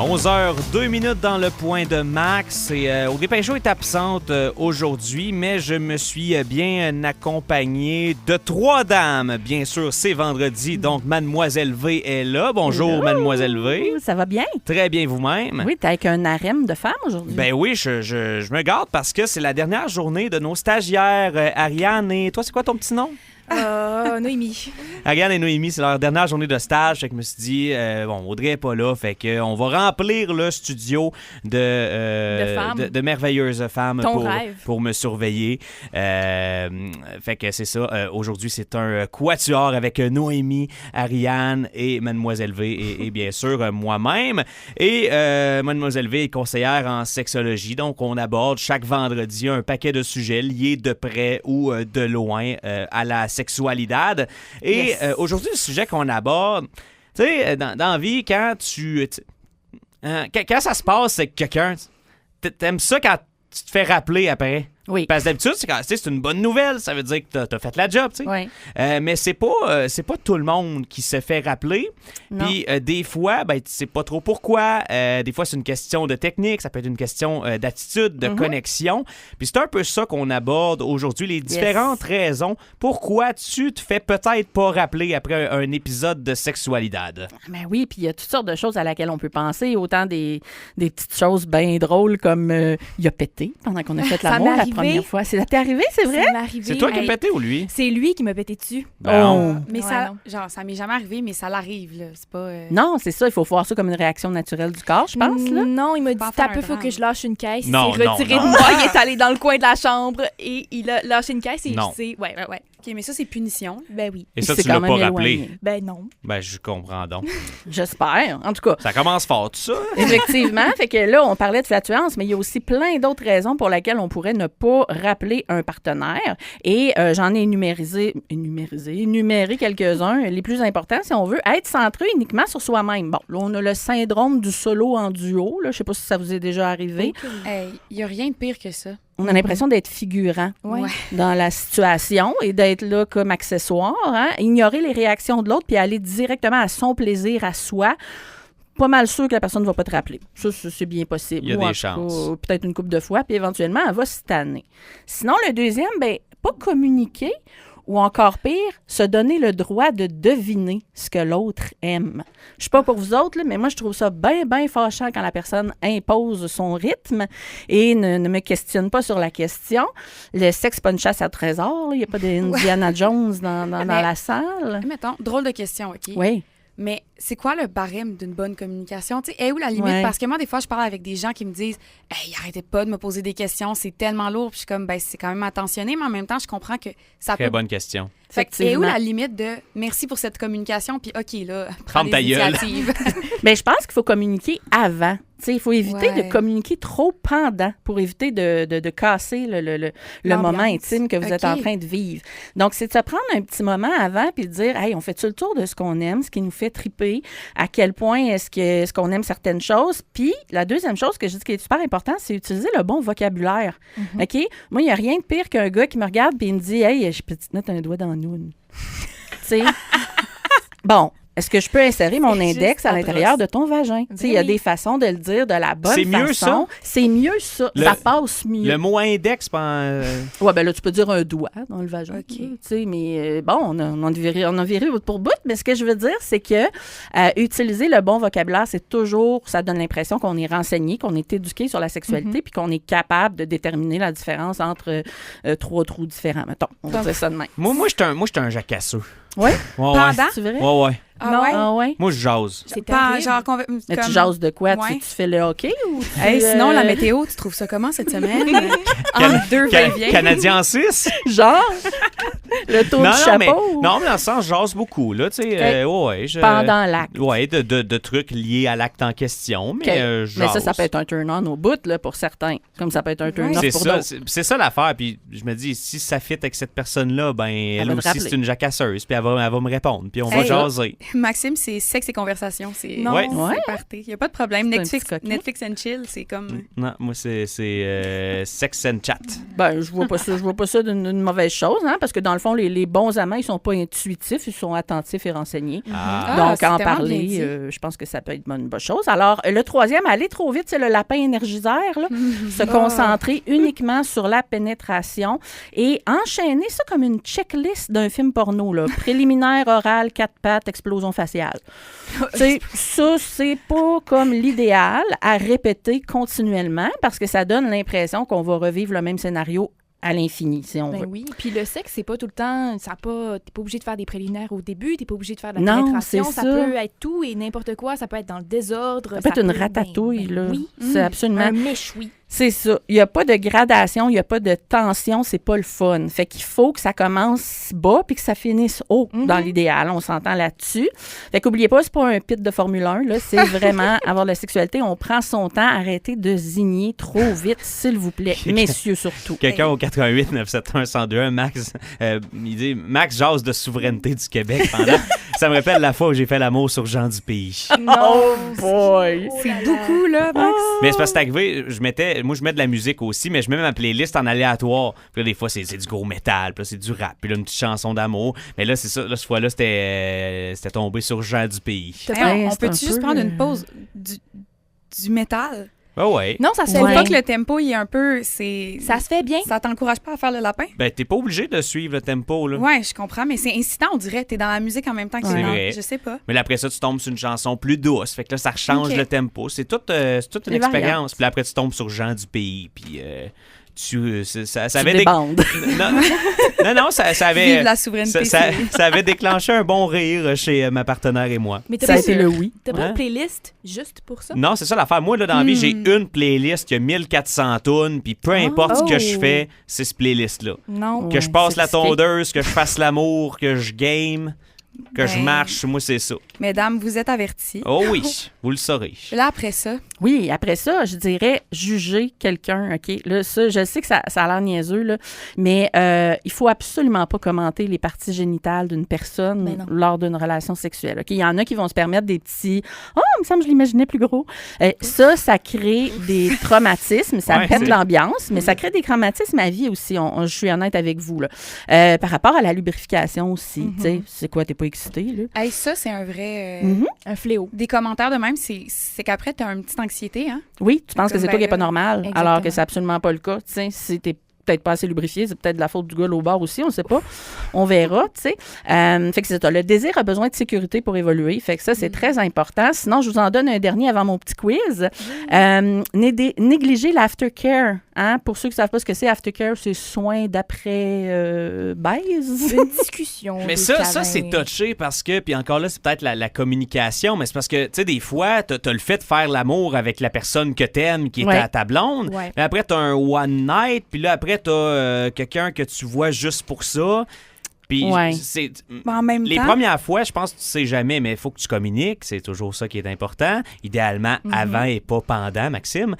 11h02 dans le point de Max. Et Audrey Pinchot est absente aujourd'hui, mais je me suis bien accompagné de 3 dames. Bien sûr, c'est vendredi, donc Mademoiselle V est là. Bonjour, Hello. Mademoiselle V. Ça va bien? Très bien vous-même. Oui, t'es avec un harem de femmes aujourd'hui. Ben oui, je me garde parce que c'est la dernière journée de nos stagiaires, Ariane et... Toi, c'est quoi ton petit nom? Noémie. Ariane et Noémie, c'est leur dernière journée de stage. Fait que je me suis dit, Audrey n'est pas là. Fait que on va remplir le studio de merveilleuses femmes pour me surveiller. Fait que c'est ça. Aujourd'hui, c'est un quatuor avec Noémie, Ariane et Mademoiselle V et bien sûr moi-même. Et Mademoiselle V est conseillère en sexologie. Donc, on aborde chaque vendredi un paquet de sujets liés de près ou de loin à la sexualité. Et aujourd'hui, le sujet qu'on aborde, tu sais, dans la vie, quand quand ça se passe, c'est que quelqu'un, t'aimes ça quand tu te fais rappeler après. Oui. Parce que d'habitude, c'est une bonne nouvelle. Ça veut dire que t'as fait la job, tu sais. Oui. Mais c'est pas tout le monde qui se fait rappeler. Puis des fois, tu sais pas trop pourquoi. Des fois, c'est une question de technique. Ça peut être une question d'attitude, de connexion. Puis c'est un peu ça qu'on aborde aujourd'hui. Les différentes raisons pourquoi tu te fais peut-être pas rappeler après un épisode de sexualité. Ben oui, puis il y a toutes sortes de choses à laquelle on peut penser. Autant des petites choses bien drôles comme il a pété pendant qu'on a fait l'amour la première fois. T'es arrivé, c'est vrai? Ça m'est arrivé. C'est toi qui as pété ou lui? C'est lui qui m'a pété dessus. Bon. Mais Ouais, ça m'est jamais arrivé, mais ça l'arrive, là. C'est pas... Non, c'est ça. Il faut voir ça comme une réaction naturelle du corps, je pense. Là. Non, il m'a dit, Pas t'as faire peu, un faut drame. que je lâche une caisse. Non, il s'est retiré non. de moi, il est allé dans le coin de la chambre et il a lâché une caisse et il Non. s'est... Ouais. OK, mais ça, c'est punition. Ben oui. Et ça, C'est tu l'as quand pas même rappelé? éloigné. Ben non. Ben, je comprends donc. J'espère. En tout cas, Ça commence fort, tout ça. effectivement. Fait que là, on parlait de flatulence, mais il y a aussi plein d'autres raisons pour lesquelles on pourrait ne pas rappeler un partenaire. Et j'en ai énuméré quelques-uns. Les plus importants, si on veut, être centré uniquement sur soi-même. Bon, là, on a le syndrome du solo en duo. Là. Je sais pas si ça vous est déjà arrivé. Il n'y a rien de pire que ça. On a l'impression d'être figurant dans la situation et d'être là comme accessoire. Hein? Ignorer les réactions de l'autre puis aller directement à son plaisir, à soi. Pas mal sûr que la personne ne va pas te rappeler. Ça, c'est bien possible. Il y a Ou des en tout chances. cas, peut-être une couple de fois, puis éventuellement, elle va se tanner. Sinon, le deuxième, pas communiquer ou encore pire, se donner le droit de deviner ce que l'autre aime. Je sais pas pour vous autres, là, mais moi, je trouve ça bien, bien fâchant quand la personne impose son rythme et ne me questionne pas sur la question. Le sexe, pas une chasse à trésor. Il n'y a pas d'Indiana Jones dans la salle. Mettons, drôle de question, OK? Oui. Mais c'est quoi le barème d'une bonne communication? Tu sais, est où la limite? Ouais. Parce que moi, des fois, je parle avec des gens qui me disent « Hey, arrêtez pas de me poser des questions, c'est tellement lourd. » Puis je suis comme, c'est quand même attentionné, mais en même temps, je comprends que ça Très peut... bonne question. Fait que, est où Effectivement. la limite de « Merci pour cette communication, puis OK, là, prends Ferme ta des gueule. initiatives. » Bien, je pense qu'il faut communiquer avant. Il faut éviter Ouais. de communiquer trop pendant pour éviter de casser le moment intime que vous êtes en train de vivre. Donc, c'est de se prendre un petit moment avant puis de dire, hey, on fait-tu le tour de ce qu'on aime, ce qui nous fait triper, à quel point est-ce qu'on aime certaines choses. Puis, la deuxième chose que je dis qui est super importante, c'est utiliser le bon vocabulaire. OK? Moi, il n'y a rien de pire qu'un gars qui me regarde puis il me dit, hey, je peux te mettre un doigt dans le noun. Tu sais? Bon. Est-ce que je peux insérer mon index à l'intérieur de ton vagin? Il y a des façons de le dire de la bonne C'est façon. mieux ça? C'est mieux ça. Ça passe mieux. Le mot index, Ouais, ben là, tu peux dire un doigt dans le vagin. OK. Tu sais, mais bon, on a viré bout pour bout. Mais ce que je veux dire, c'est que utiliser le bon vocabulaire, c'est toujours, ça donne l'impression qu'on est renseigné, qu'on est éduqué sur la sexualité, puis qu'on est capable de déterminer la différence entre 3 trous différents. Mettons, on va dire ça de même. moi, j'étais un jacasseux. Oui? Ouais. Pendant? C'est vrai? Ouais. Ah ouais? Ah ouais? Moi, je jase. C'est Pas terrible. genre Mais comme... tu jases de quoi? Ouais. Tu fais le hockey ou tu Hey, fais, sinon, la météo, tu trouves ça comment cette semaine? Entre deux va-et-vient. Canadien en 6? genre, le tour du chapeau? Non, mais dans le sens, je jase beaucoup, là, tu sais. Pendant l'acte. Ouais, de trucs liés à l'acte en question, mais OK. je Mais jase. ça peut être un turn-on au bout, là, pour certains. Comme ça peut être un turn-off C'est pour ça, d'autres. c'est ça l'affaire. Puis je me dis, si ça fit avec cette personne-là, ben elle va te aussi, rappeler. c'est une jacasseuse. Puis elle va me répondre. Puis on va Hey, jaser. Maxime, c'est sexe et conversation. C'est Non. Ouais. Ouais. c'est party. Il n'y a pas de problème. C'est un petit coquin. Netflix and chill, c'est comme... Non, moi, c'est sex and chat. Ben, je vois pas ça d'une mauvaise chose, hein, parce que dans le fond, les bons amants, ils sont pas intuitifs, ils sont attentifs et renseignés. Ah. Donc, en parler, je pense que ça peut être une bonne chose. Alors, le troisième, aller trop vite, c'est le lapin énergiseur, là. Se concentrer uniquement sur la pénétration et enchaîner ça comme une checklist d'un film porno, là. Préliminaire, oral, 4 pattes, explosion faciale. Ça, c'est pas comme l'idéal à répéter continuellement parce que ça donne l'impression qu'on va revivre le même scénario à l'infini, si on veut. Oui, puis le sexe, c'est pas tout le temps, t'es pas obligé de faire des préliminaires au début, t'es pas obligé de faire de la pénétration, ça peut être tout et n'importe quoi, ça peut être dans le désordre. Ça peut être une ratatouille, là. Oui. C'est absolument... Un méchoui. C'est ça. Il n'y a pas de gradation, il n'y a pas de tension, c'est pas le fun. Fait qu'il faut que ça commence bas puis que ça finisse haut, dans l'idéal. On s'entend là-dessus. Fait qu'oubliez pas, c'est pas un pit de Formule 1, là. C'est vraiment avoir de la sexualité. On prend son temps, arrêtez de zigner trop vite, s'il vous plaît. Messieurs, surtout. Quelqu'un au 88 971 1021, Max, il dit « Max jase de souveraineté du Québec pendant... » Ça me rappelle la fois où j'ai fait l'amour sur Jean du Pays. Oh boy! C'est beaucoup, là, Max. Mais c'est parce que c'est arrivé, moi, je mets de la musique aussi, mais je mets ma playlist en aléatoire. Puis là, des fois, c'est du gros métal, puis là, c'est du rap, puis là, une petite chanson d'amour. Mais là, c'est ça, là, cette fois-là, c'était tombé sur Jean du Pays. On peut-tu juste prendre une pause du métal? Oh ouais. Non, ça se fait Faut bien. pas que le tempo, il est un peu... Ça se fait bien. Ça t'encourage pas à faire le lapin? Ben, t'es pas obligé de suivre le tempo, là. Ouais, je comprends, mais c'est incitant, on dirait. T'es dans la musique en même temps que C'est c'est vrai. Je sais pas. Mais là, après ça, tu tombes sur une chanson plus douce. Fait que là, ça change le tempo. C'est toute une expérience. Puis là, après, tu tombes sur Jean du Pays. Puis ça avait Non, ça avait... Vive la souveraineté. Ça avait déclenché un bon rire chez ma partenaire et moi. Mais ça a été le oui. T'as pas une playlist juste pour ça? Non, c'est ça l'affaire. Moi, là, dans la vie, j'ai une playlist qui a 1400 tunes, puis peu importe ce que je fais, c'est cette playlist-là. Non. Que je passe la tondeuse, que je fasse l'amour, que je game, que je marche, moi, c'est ça. Mesdames, vous êtes avertis. Oh oui, vous le saurez. Là, après ça... Oui, après ça, je dirais juger quelqu'un, OK? Là, ça, je sais que ça a l'air niaiseux, là, mais il faut absolument pas commenter les parties génitales d'une personne lors d'une relation sexuelle, OK? Il y en a qui vont se permettre des petits « Oh, il me semble que je l'imaginais plus gros. » Ça crée des traumatismes, ça pète l'ambiance, mais ça crée des traumatismes à vie aussi, je suis honnête avec vous, là. Par rapport à la lubrification aussi, tu sais, c'est quoi, t'es pas excité, là? Hey, ça, c'est un vrai... Un fléau. Des commentaires de même, c'est qu'après, t'as une petite anxiété, hein? Oui, tu penses que c'est toi qui n'est pas normal, exactement. alors que c'est absolument pas le cas. Tu sais, si t'es peut-être pas assez lubrifié, c'est peut-être de la faute du gars au bar aussi, on sait pas. On verra, tu sais. Fait que c'est ça. Le désir a besoin de sécurité pour évoluer. Fait que ça, c'est très important. Sinon, je vous en donne un dernier avant mon petit quiz. Négliger l'aftercare. Hein? Pour ceux qui ne savent pas ce que c'est, aftercare, c'est soins d'après baise. Une discussion. Mais ça, c'est touché parce que, puis encore là, c'est peut-être la communication, mais c'est parce que, tu sais, des fois, t'as le fait de faire l'amour avec la personne que t'aimes, qui est ta blonde, mais après, t'as un one night, puis là, après, t'as quelqu'un que tu vois juste pour ça. Puis en même les temps, premières fois, je pense que tu sais jamais, mais il faut que tu communiques. C'est toujours ça qui est important. Idéalement, avant et pas pendant, Maxime.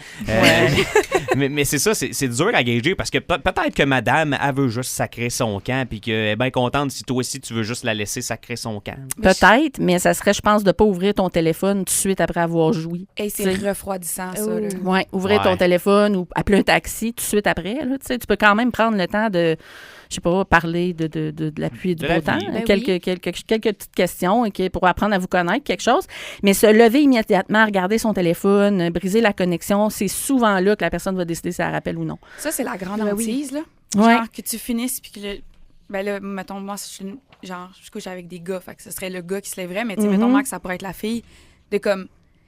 Mais c'est ça, c'est dur à gager parce que peut-être que madame, elle veut juste sacrer son camp puis qu'elle est bien contente si toi aussi tu veux juste la laisser sacrer son camp. Peut-être, mais ça serait, je pense, de ne pas ouvrir ton téléphone tout de suite après avoir joui. Et c'est refroidissant, ça. Oui, ouvrir ton téléphone ou appeler un taxi tout de suite après. Là, tu peux quand même prendre le temps de... je sais pas, parler de la pluie et du beau temps. Quelques petites questions pour apprendre à vous connaître, quelque chose. Mais se lever immédiatement, regarder son téléphone, briser la connexion, c'est souvent là que la personne va décider si elle rappelle ou non. Ça, c'est la grande hantise, là. Ouais. Genre que tu finisses, puis que là, mettons, moi, je couche avec des gars, fait que ce serait le gars qui se lèverait, mais tu sais, mettons, moi, que ça pourrait être la fille, de comme,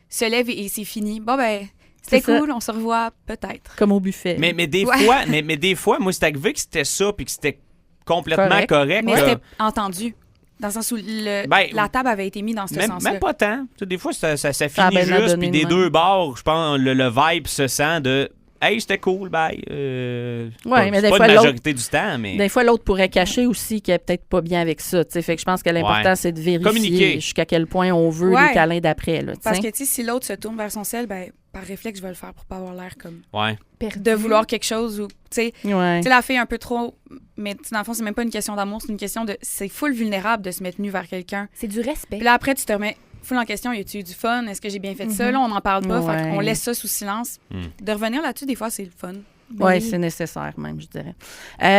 se lève et c'est fini. Bon, ben... C'était cool, on se revoit peut-être. Comme au buffet. Mais des fois, moi, c'était arrivé que c'était ça puis que c'était complètement correct. Mais c'était entendu. Dans le sens où la table avait été mise dans ce sens-là. Même pas tant. Des fois, ça finit juste. Puis des deux bords, je pense, le vibe se sent de... Hey, c'était cool, bye. Mais c'est des pas fois, la majorité du temps, mais... Des fois, l'autre pourrait cacher aussi qu'il est peut-être pas bien avec ça. T'sais. Fait que je pense que l'important, c'est de vérifier jusqu'à quel point on veut les câlins d'après. Là, parce que si l'autre se tourne vers son sel, ben, par réflexe, je vais le faire pour pas avoir l'air comme... Perdu. De vouloir quelque chose ou... Tu sais, la fille un peu trop... Mais dans le fond, c'est même pas une question d'amour, c'est une question de... C'est full vulnérable de se mettre nu vers quelqu'un. C'est du respect. Puis là, après, tu te remets... full en question, y a-tu eu du fun? Est-ce que j'ai bien fait ça? Là, on n'en parle pas. Fait qu'on laisse ça sous silence. De revenir là-dessus, des fois, c'est le fun. Oui, c'est nécessaire même, je dirais.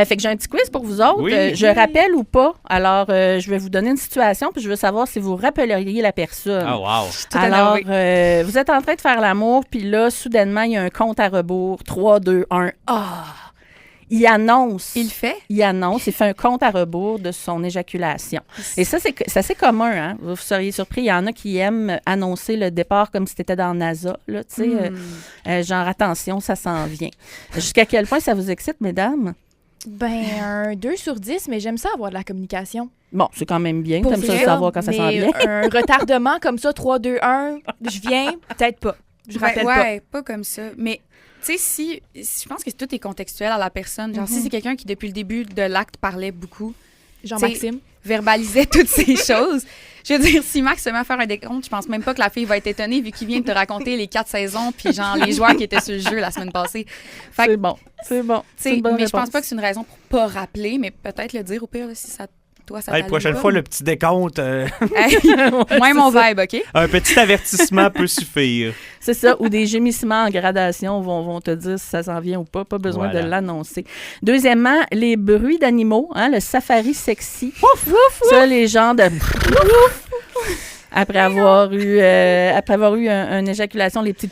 Fait que j'ai un petit quiz pour vous autres. Oui. Je rappelle ou pas. Alors, je vais vous donner une situation, puis je veux savoir si vous rappelleriez la personne. Ah, wow. Alors, vous êtes en train de faire l'amour, puis là, soudainement, il y a un compte à rebours. 3, 2, 1. Ah! Il annonce. Il fait? Il annonce. Il fait un compte à rebours de son éjaculation. Et ça, c'est assez commun, hein? Vous seriez surpris. Il y en a qui aiment annoncer le départ comme si t'étais dans NASA, là, tu sais. Genre, attention, ça s'en vient. Jusqu'à quel point ça vous excite, mesdames? Ben, un 2 sur 10, mais j'aime ça avoir de la communication. Bon, c'est quand même bien. T'aimes ça savoir quand ça s'en vient. Un retardement comme ça, 3, 2, 1, je viens, peut-être pas. Je rappelle pas. Ouais, pas comme ça. Mais... Tu sais, si je pense que tout est contextuel à la personne. Genre, si c'est quelqu'un qui, depuis le début de l'acte, parlait beaucoup. Jean-Maxime. Verbalisait toutes ces choses. Je veux dire, si Max se met à faire un décompte, je pense même pas que la fille va être étonnée vu qu'il vient de te raconter les 4 saisons puis genre les joueurs qui étaient sur le jeu la semaine passée. C'est bon. Mais je pense pas que c'est une raison pour pas rappeler, mais peut-être le dire au pire là, si ça... Toi, ça prochaine fois, le petit décompte. Moins mon vibe, OK? Un petit avertissement peut suffire. C'est ça, ou des gémissements en gradation vont te dire si ça s'en vient ou pas. Pas besoin de l'annoncer. Deuxièmement, les bruits d'animaux, hein, le safari sexy. Ouf, ouf, ça, les gens de... Après avoir eu une éjaculation, les petits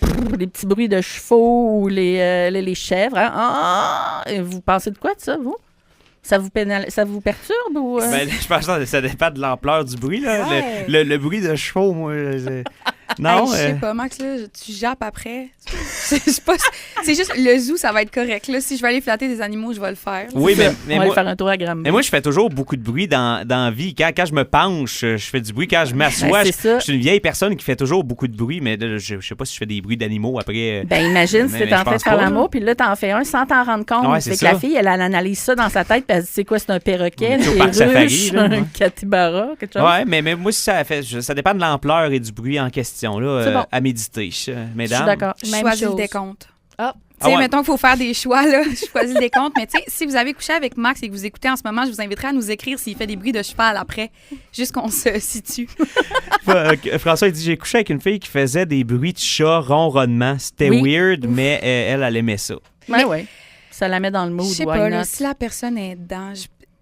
bruits de chevaux ou les chèvres. Hein? Vous pensez de quoi de ça, vous? Ça vous perturbe ou... Ben, je pense que ça dépend de l'ampleur du bruit. Là. Ouais. Le bruit de chevaux, moi... Non, je sais pas, Max, là, tu jappes après. C'est juste le zoo, ça va être correct. Là, si je veux aller flatter des animaux, je vais le faire. Oui, mais on va moi, aller faire un tour à Granby. Mais moi, je fais toujours beaucoup de bruit dans la vie. Quand je me penche, je fais du bruit. Quand je m'assois, je suis une vieille personne qui fait toujours beaucoup de bruit, mais là, je sais pas si je fais des bruits d'animaux après. Ben, imagine si t'es en train de faire l'amour, puis là, t'en fais un sans t'en rendre compte. Ouais, c'est que la fille, elle analyse ça dans sa tête, puis elle se dit, c'est quoi, c'est un perroquet, un capybara, quelque chose. Ouais, mais moi, ça dépend de l'ampleur et du bruit en question, là. Bon. À méditer, mesdames. Je suis d'accord. Je choisis le décompte. Ah. Tu sais, mettons qu'il faut faire des choix, là. Je choisis le décompte. Mais tu sais, si vous avez couché avec Max et que vous écoutez en ce moment, je vous inviterai à nous écrire s'il fait des bruits de cheval après, juste qu'on se situe. François, il dit, j'ai couché avec une fille qui faisait des bruits de chat, ronronnement. C'était weird, mais elle aimait ça. Oui. Ça la met dans le mood. Je sais pas, là, si la personne est dedans...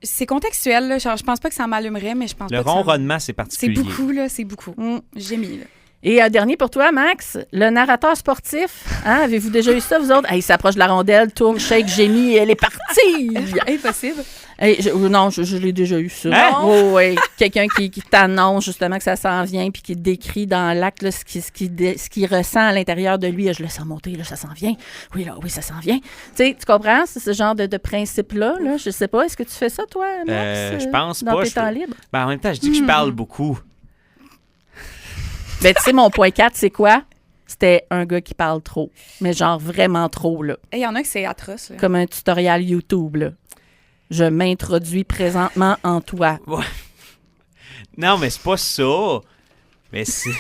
C'est contextuel, là. Genre, je pense pas que ça m'allumerait, mais je pense pas que ronronnement, c'est particulier. C'est beaucoup, là. C'est beaucoup. J'ai mis, là. Et dernier pour toi, Max, le narrateur sportif. Hein, avez-vous déjà eu ça, vous autres? Il s'approche de la rondelle, tourne, shake, gémit, elle est partie! Impossible. Non, je l'ai déjà eu, ça. Hein? Oh, oui. Quelqu'un qui t'annonce justement que ça s'en vient puis qui décrit dans l'acte là, ce qu'il ressent à l'intérieur de lui. Je le sens monter, là, ça s'en vient. Oui, ça s'en vient. Tu comprends? C'est ce genre de principe-là. Là. Je sais pas. Est-ce que tu fais ça, toi, Max? Je pense dans pas. Tes temps libres? Ben, en même temps, je dis que je parle beaucoup. Ben, tu sais, mon point 4, c'est quoi? C'était un gars qui parle trop. Mais genre vraiment trop, là. Il y en a que c'est atroce, là. Comme un tutoriel YouTube, là. Je m'introduis présentement en toi. Ouais. Non, mais c'est pas ça. Mais c'est...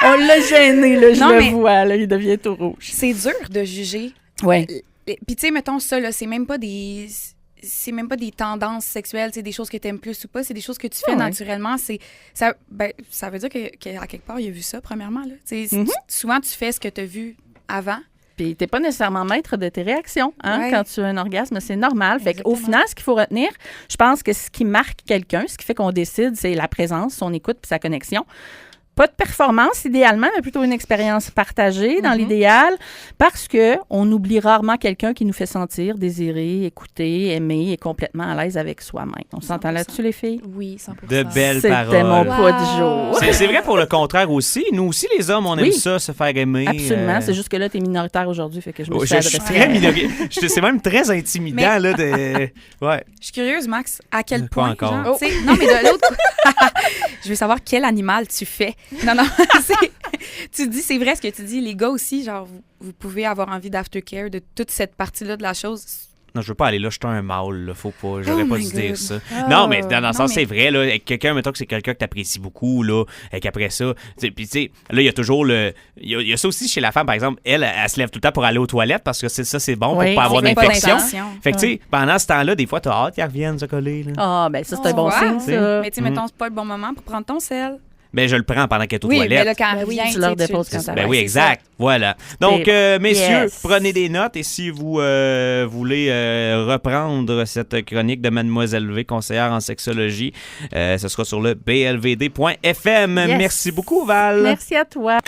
On l'a gêné, là, je le vois, là, il devient tout rouge. C'est dur de juger. Ouais. Puis tu sais, mettons ça, là, c'est même pas des tendances sexuelles, c'est des choses que tu aimes plus ou pas, c'est des choses que tu fais naturellement. Ça veut dire qu'à quelque part, il a vu ça, premièrement. Là. Souvent, tu fais ce que tu as vu avant. Puis t'es pas nécessairement maître de tes réactions quand tu as un orgasme, c'est normal. Fait qu'au final, ce qu'il faut retenir, je pense que ce qui marque quelqu'un, ce qui fait qu'on décide, c'est la présence, son écoute puis sa connexion. Pas de performance, idéalement, mais plutôt une expérience partagée, dans l'idéal, parce qu'on oublie rarement quelqu'un qui nous fait sentir désiré, écouté, aimé et complètement à l'aise avec soi-même. On s'entend là-dessus, les filles? Oui, 100%. De belles paroles. C'était mon pas du jour. C'est vrai pour le contraire aussi. Nous aussi, les hommes, on aime ça, se faire aimer. Absolument. C'est juste que là, t'es minoritaire aujourd'hui, fait que je me suis adressée. Je suis très minoritaire. C'est même très intimidant, là. Ouais. Je suis curieuse, Max, à quel point... Pas encore. Genre, non, mais de l'autre... Je veux savoir quel animal tu fais. Non, tu dis, c'est vrai ce que tu dis. Les gars aussi, genre, vous pouvez avoir envie d'aftercare de toute cette partie-là de la chose. Non, je veux pas aller là, jeter un mâle, là. Faut pas, j'aurais pas dû dire ça. Non, mais dans le sens, c'est vrai, là. Avec quelqu'un, mettons que c'est quelqu'un que t'apprécies beaucoup, là, et qu'après ça, puis tu sais, là, il y a toujours il y a ça aussi chez la femme, par exemple, elle se lève tout le temps pour aller aux toilettes parce que c'est bon pour pas avoir d'infection. Fait que, tu sais, pendant ce temps-là, des fois, t'as hâte qu'ils reviennent se coller, là. Ah, ben ça, c'est un bon signe, ça. Mais tu sais, mettons, c'est pas le bon moment pour prendre ton sel. Ben, je le prends pendant qu'elle est aux toilettes. Mais là, quand elle revient, tu leur déposes quand ça va. Ben oui, exact. Voilà. Donc, messieurs, prenez des notes et si vous voulez reprendre cette chronique de Mademoiselle V, conseillère en sexologie, ce sera sur le blvd.fm. Merci beaucoup, Val. Merci à toi.